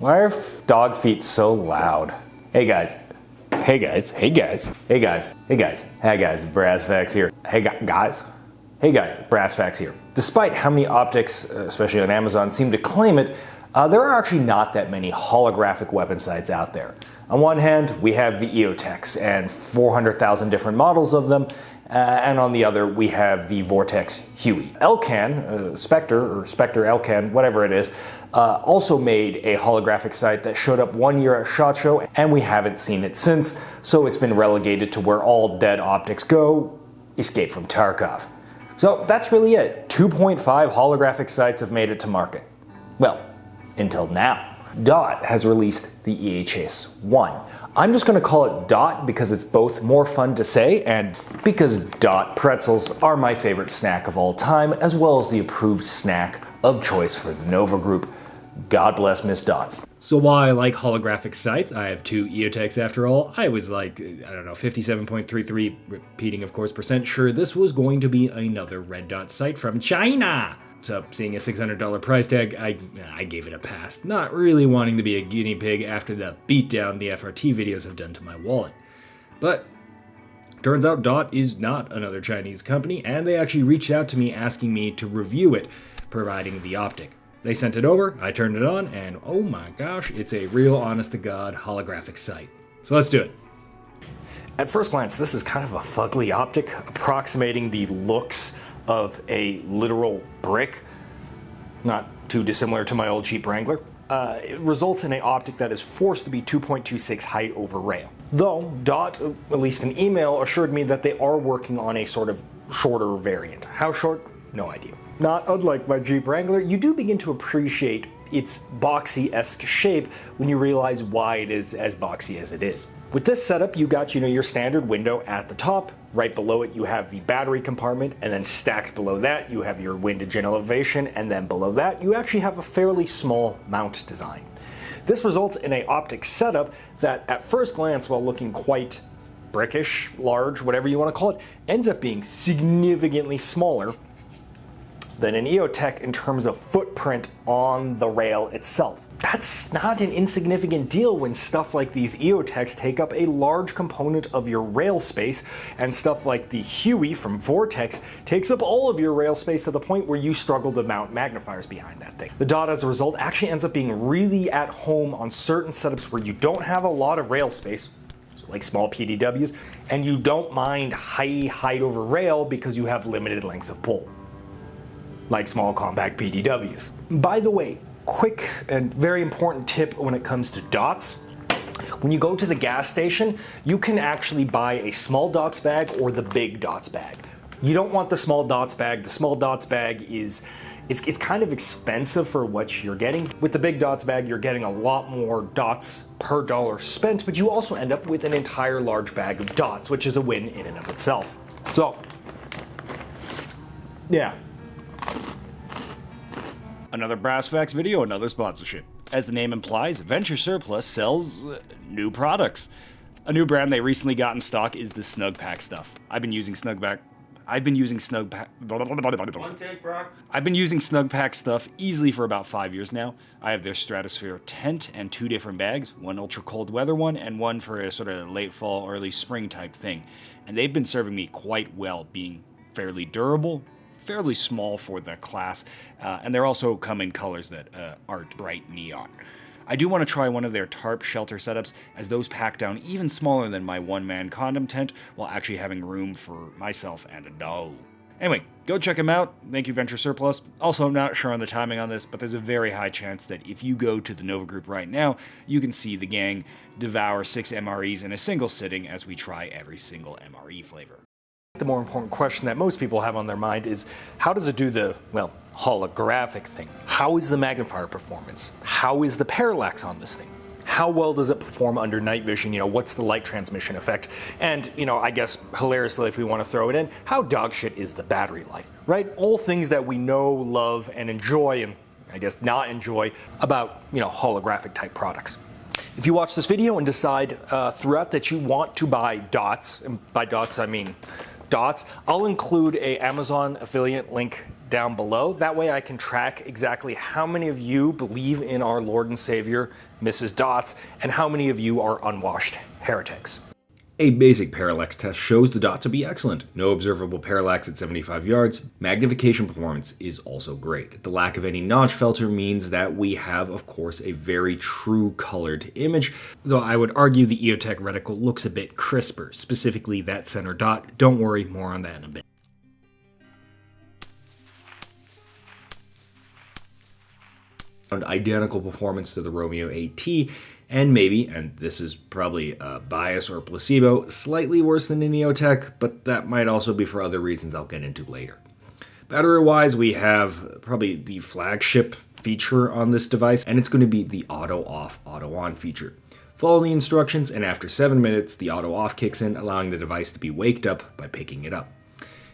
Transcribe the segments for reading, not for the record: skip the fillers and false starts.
Why are dog feet so loud? Hey guys. Hey guys. Hey guys. Hey guys. Hey guys. Hey guys. Brass Facts here. Hey guys. Hey guys. Brass Facts here. Despite how many optics, especially on Amazon, seem to claim it, there are actually not that many holographic weapon sights out there. On one hand, we have the EOTechs and 400,000 different models of them. And on the other, we have the Vortex Huey. Elcan, Spectre, or Spectre Elcan, whatever it is, also made a holographic sight that showed up 1 year at SHOT Show, and we haven't seen it since, so it's been relegated to where all dead optics go, Escape from Tarkov. So that's really it. 2.5 holographic sights have made it to market. Well, until now. DOT has released the EHS 1. I'm just going to call it DOT because it's both more fun to say and because DOT pretzels are my favorite snack of all time, as well as the approved snack of choice for the Nova Group. God bless Miss Dots. So while I like holographic sights, I have two EOTechs after all, I was like, I don't know, 57.33, repeating of course, % sure this was going to be another red dot sight from China. So seeing a $600 price tag, I gave it a pass, not really wanting to be a guinea pig after the beatdown the FRT videos have done to my wallet. But turns out DOT is not another Chinese company, and they actually reached out to me asking me to review it, providing the optic. They sent it over, I turned it on, and oh my gosh, it's a real honest-to-God holographic sight. So let's do it. At first glance, this is kind of a fugly optic, approximating the looks of a literal brick, not too dissimilar to my old Jeep Wrangler. It results in an optic that is forced to be 2.26 height over rail. Though DOT, at least in email, assured me that they are working on a sort of shorter variant. How short? No idea. Not unlike my Jeep Wrangler, you do begin to appreciate its boxy-esque shape when you realize why it is as boxy as it is. With this setup, you got, your standard window at the top. Right below it, you have the battery compartment, and then stacked below that, you have your windage and elevation, and then below that, you actually have a fairly small mount design. This results in an optic setup that, at first glance, while looking quite brickish, large, whatever you want to call it, ends up being significantly smaller than an EOTech in terms of footprint on the rail itself. That's not an insignificant deal when stuff like these EOTechs take up a large component of your rail space, and stuff like the Huey from Vortex takes up all of your rail space to the point where you struggle to mount magnifiers behind that thing. The DOT, as a result, actually ends up being really at home on certain setups where you don't have a lot of rail space, like small PDWs, and you don't mind high height over rail because you have limited length of pull, like small compact PDWs. By the way, quick and very important tip when it comes to DOTs. When you go to the gas station, you can actually buy a small DOTs bag or the big DOTs bag. You don't want the small DOTs bag. The small DOTs bag it's kind of expensive for what you're getting. With the big DOTs bag, you're getting a lot more dots per dollar spent, but you also end up with an entire large bag of dots, which is a win in and of itself. So, yeah. Another Brass Facts video, another sponsorship. As the name implies, Venture Surplus sells new products. A new brand they recently got in stock is the Snug Pack stuff. I've been using Snug Pack stuff easily for about 5 years now. I have their Stratosphere tent and 2 different bags, one ultra cold weather one and one for a sort of late fall, early spring type thing. And they've been serving me quite well, being fairly durable, fairly small for the class, and they're also come in colors that aren't bright neon. I do want to try one of their tarp shelter setups, as those pack down even smaller than my one-man condom tent, while actually having room for myself and a dog. Anyway, go check them out. Thank you, Venture Surplus. Also, I'm not sure on the timing on this, but there's a very high chance that if you go to the Nova Group right now, you can see the gang devour 6 MREs in a single sitting as we try every single MRE flavor. The more important question that most people have on their mind is, how does it do the, holographic thing? How is the magnifier performance? How is the parallax on this thing? How well does it perform under night vision? What's the light transmission effect? And, I guess hilariously, if we want to throw it in, how dog shit is the battery life, right? All things that we know, love, and enjoy, and I guess not enjoy about, holographic type products. If you watch this video and decide throughout that you want to buy DOTs, and by DOTs I mean DOTs, I'll include a Amazon affiliate link down below. That way I can track exactly how many of you believe in our Lord and Savior, Mrs. Dots, and how many of you are unwashed heretics. A basic parallax test shows the dot to be excellent. No observable parallax at 75 yards. Magnification performance is also great. The lack of any notch filter means that we have, of course, a very true colored image, though I would argue the EOTech reticle looks a bit crisper, specifically that center dot. Don't worry, more on that in a bit. Identical performance to the Romeo AT, and maybe, and this is probably a bias or placebo, slightly worse than an EOTech, but that might also be for other reasons I'll get into later. Battery-wise, we have probably the flagship feature on this device, and it's going to be the auto-off, auto-on feature. Follow the instructions, and after 7 minutes, the auto-off kicks in, allowing the device to be waked up by picking it up.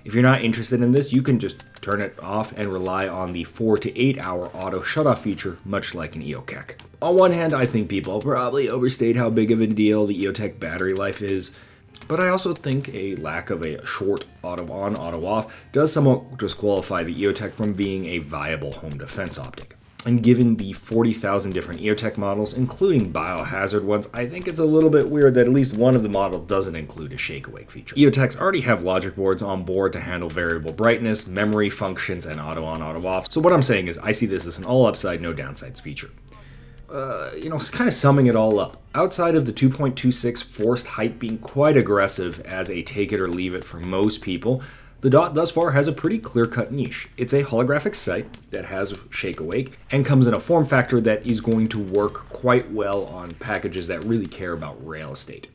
If you're not interested in this, you can just turn it off and rely on the 4 to 8 hour auto shutoff feature, much like an EOTech. On one hand, I think people probably overstate how big of a deal the EOTech battery life is, but I also think a lack of a short auto on, auto off does somewhat disqualify the EOTech from being a viable home defense optic. And given the 40,000 different EOTech models, including biohazard ones, I think it's a little bit weird that at least one of the models doesn't include a shake-awake feature. EOTechs already have logic boards on board to handle variable brightness, memory functions, and auto-on, auto-off. So what I'm saying is I see this as an all-upside, no downsides feature. Kind of summing it all up, outside of the 2.26 forced height being quite aggressive as a take it or leave it for most people, the dot thus far has a pretty clear-cut niche. It's a holographic sight that has shake awake and comes in a form factor that is going to work quite well on packages that really care about rail estate.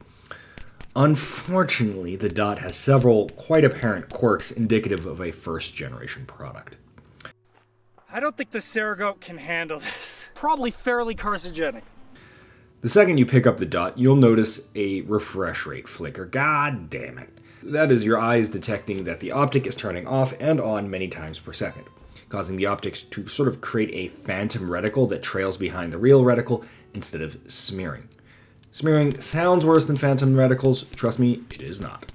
Unfortunately, the dot has several quite apparent quirks indicative of a first-generation product. I don't think the Ceragote can handle this. Probably fairly carcinogenic. The second you pick up the dot, you'll notice a refresh rate flicker. God damn it. That is your eyes detecting that the optic is turning off and on many times per second, causing the optics to sort of create a phantom reticle that trails behind the real reticle instead of smearing. Smearing sounds worse than phantom reticles. Trust me, it is not.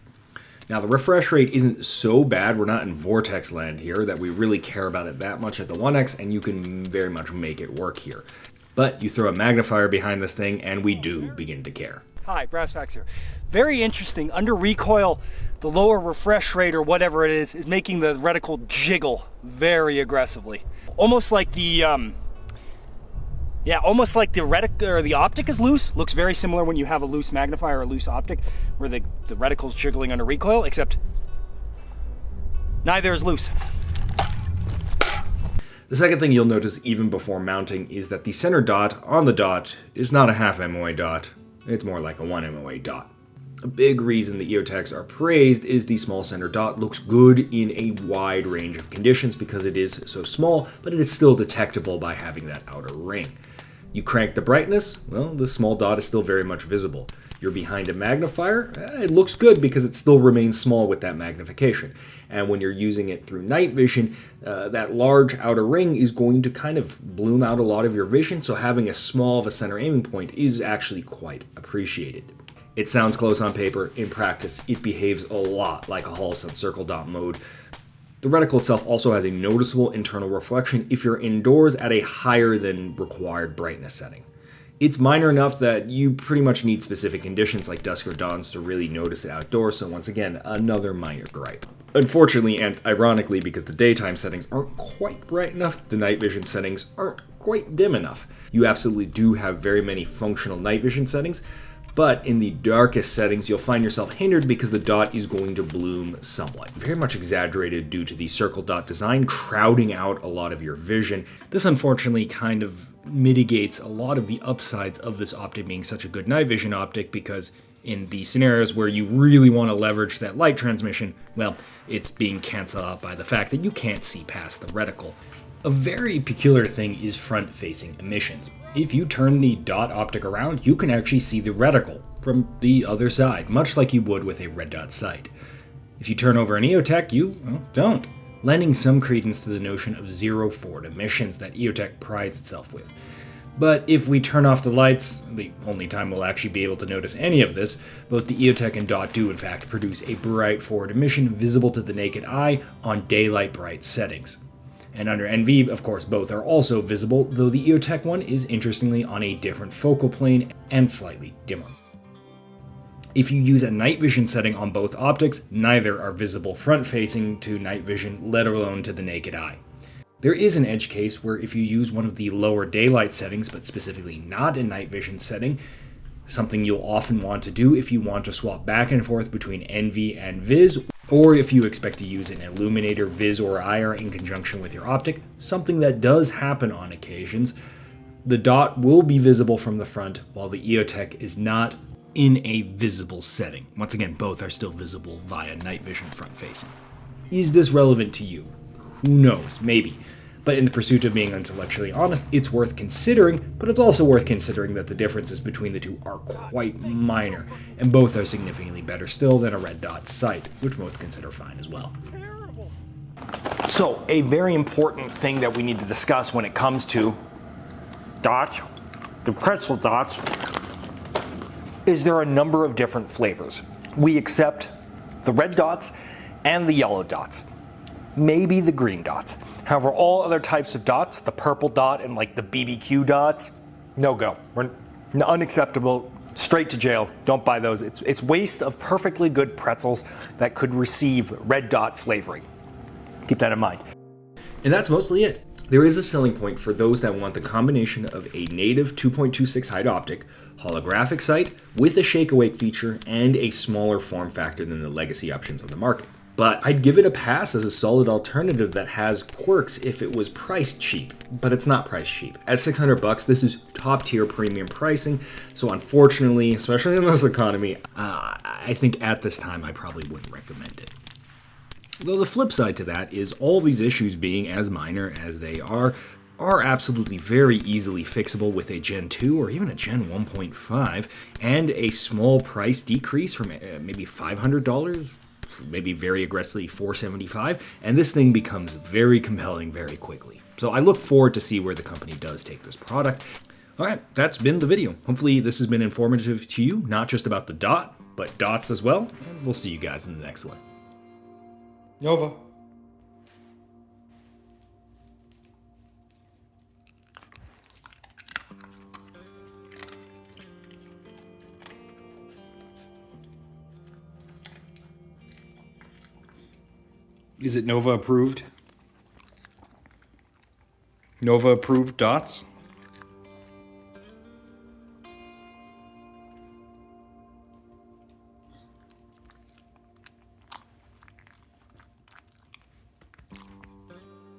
Now, the refresh rate isn't so bad. We're not in Vortex land here that we really care about it that much at the 1X, and you can very much make it work here. But you throw a magnifier behind this thing, and we do begin to care. Hi, Brass Facts here. Very interesting. Under recoil, the lower refresh rate or whatever it is making the reticle jiggle very aggressively. Almost like the reticle or the optic is loose. Looks very similar when you have a loose magnifier or a loose optic where the reticle's jiggling under recoil, except neither is loose. The second thing you'll notice even before mounting is that the center dot on the dot is not a half MOA dot. It's more like a 1 MOA dot. A big reason the EOTechs are praised is the small center dot looks good in a wide range of conditions because it is so small, but it is still detectable by having that outer ring. You crank the brightness, well, the small dot is still very much visible. You're behind a magnifier, it looks good because it still remains small with that magnification. And when you're using it through night vision, that large outer ring is going to kind of bloom out a lot of your vision, so having a small of a center aiming point is actually quite appreciated. It sounds close on paper. In practice, it behaves a lot like a Holosun circle dot mode. The reticle itself also has a noticeable internal reflection if you're indoors at a higher than required brightness setting. It's minor enough that you pretty much need specific conditions like dusk or dawns to really notice it outdoors, so once again, another minor gripe. Unfortunately, and ironically, because the daytime settings aren't quite bright enough, the night vision settings aren't quite dim enough. You absolutely do have very many functional night vision settings, but in the darkest settings, you'll find yourself hindered because the dot is going to bloom somewhat. Very much exaggerated due to the circle dot design crowding out a lot of your vision. This unfortunately kind of mitigates a lot of the upsides of this optic being such a good night vision optic, because in the scenarios where you really want to leverage that light transmission, well, it's being canceled out by the fact that you can't see past the reticle. A very peculiar thing is front-facing emissions. If you turn the dot optic around, you can actually see the reticle from the other side, much like you would with a red dot sight. If you turn over an EOTech, you don't, lending some credence to the notion of zero forward emissions that EOTech prides itself with. But if we turn off the lights, the only time we'll actually be able to notice any of this, both the EOTech and dot do in fact produce a bright forward emission visible to the naked eye on daylight bright settings. And under NV, of course, both are also visible, though the EOTech one is interestingly on a different focal plane and slightly dimmer. If you use a night vision setting on both optics, neither are visible front-facing to night vision, let alone to the naked eye. There is an edge case where if you use one of the lower daylight settings, but specifically not a night vision setting, something you'll often want to do if you want to swap back and forth between NV and Viz, or if you expect to use an illuminator, Viz, or IR in conjunction with your optic, something that does happen on occasions, the dot will be visible from the front while the EOTech is not in a visible setting. Once again, both are still visible via night vision front facing. Is this relevant to you? Who knows? Maybe. But in the pursuit of being intellectually honest, it's worth considering, but it's also worth considering that the differences between the two are quite minor, and both are significantly better still than a red dot sight, which most consider fine as well. So, a very important thing that we need to discuss when it comes to dots, the pretzel dots, is there are a number of different flavors. We accept the red dots and the yellow dots, maybe the green dots. However, all other types of dots, the purple dot and like the BBQ dots, no go. We're unacceptable, straight to jail, don't buy those. It's waste of perfectly good pretzels that could receive red dot flavoring. Keep that in mind. And that's mostly it. There is a selling point for those that want the combination of a native 2.26 height optic, holographic sight with a shake awake feature, and a smaller form factor than the legacy options on the market. But I'd give it a pass as a solid alternative that has quirks if it was priced cheap, but it's not priced cheap. At $600, this is top tier premium pricing, so unfortunately, especially in this economy, I think at this time I probably wouldn't recommend it. Though the flip side to that is all these issues being as minor as they are absolutely very easily fixable with a Gen 2 or even a Gen 1.5, and a small price decrease from maybe $500, maybe very aggressively $475, and this thing becomes very compelling very quickly. So I look forward to see where the company does take this product. Alright, that's been the video. Hopefully this has been informative to you, not just about the dot, but dots as well, and we'll see you guys in the next one. Nova. Is it Nova approved? Nova approved dots?